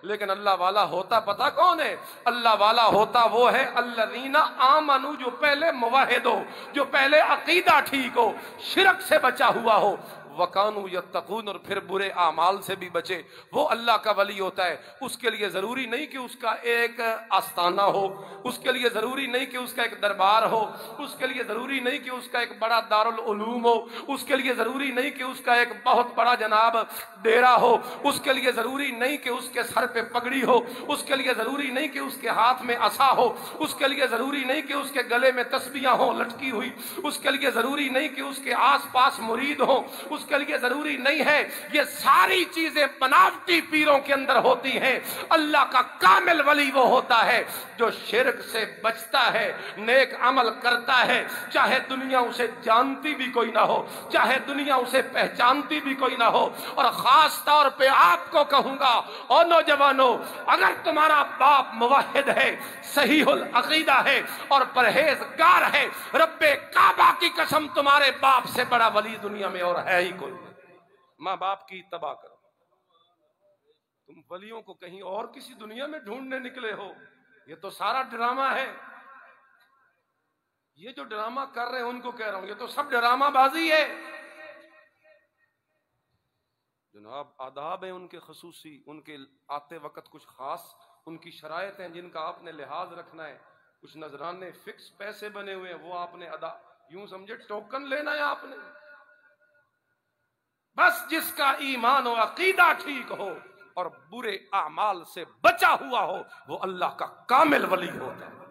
لیکن اللہ والا ہوتا پتہ کون ہے؟ اللہ والا ہوتا وہ ہے الذین آمنوا، جو پہلے موحد ہو، جو پہلے عقیدہ ٹھیک ہو، شرک سے بچا ہوا ہو، وَكَانُوا يَتَّقُونَ، اور پھر برے اعمال سے بھی بچے، وہ اللہ کا ولی ہوتا ہے۔ اس کے لیے ضروری نہیں کہ اس کا ایک آستانہ ہو، اس کے لیے ضروری نہیں کہ اس کا ایک دربار ہو، اس کے لیے ضروری نہیں کہ اس کا ایک بڑا دارالعلوم ہو، اس کے لیے ضروری نہیں کہ اس کا ایک بہت بڑا جناب ڈیرا ہو، اس کے لیے ضروری نہیں کہ اس کے سر پہ پگڑی ہو، اس کے لیے ضروری نہیں کہ اس کے ہاتھ میں عصا ہو، اس کے لیے ضروری نہیں کہ اس کے گلے میں تسبیحاں ہوں لٹکی ہوئی، اس کے لیے ضروری نہیں کہ اس کے آس پاس مرید ہوں، اس کے لیے ضروری نہیں ہے۔ یہ ساری چیزیں بناوٹی پیروں کے اندر ہوتی ہیں۔ اللہ کا کامل ولی وہ ہوتا ہے جو شرک سے بچتا ہے، نیک عمل کرتا ہے، چاہے دنیا اسے جانتی بھی کوئی نہ ہو، چاہے دنیا اسے پہچانتی بھی کوئی نہ ہو۔ اور خاص طور پہ آپ کو کہوں گا، اور نوجوانوں، اگر تمہارا باپ موحد ہے، صحیح العقیدہ ہے اور پرہیزگار ہے، رب کعبہ کی قسم تمہارے باپ سے بڑا ولی دنیا میں اور ہے ہی کوئی نہیں۔ ماں باپ کی اتباع کرو۔ تم ولیوں کو کہیں اور کسی دنیا میں ڈھونڈنے نکلے ہو، یہ تو سارا ڈرامہ ہے۔ یہ جو ڈرامہ کر رہے ہیں ان کو کہہ رہا ہوں، یہ تو سب ڈرامہ بازی ہے۔ جناب آداب ہیں ان کے خصوصی، ان کے آتے وقت کچھ خاص ان کی شرائط ہیں جن کا آپ نے لحاظ رکھنا ہے۔ کچھ نذرانے فکس پیسے بنے ہوئے ہیں، وہ آپ نے ادا، یوں سمجھے ٹوکن لینا ہے آپ نے۔ بس جس کا ایمان و عقیدہ ٹھیک ہو اور برے اعمال سے بچا ہوا ہو، وہ اللہ کا کامل ولی ہوتا ہے۔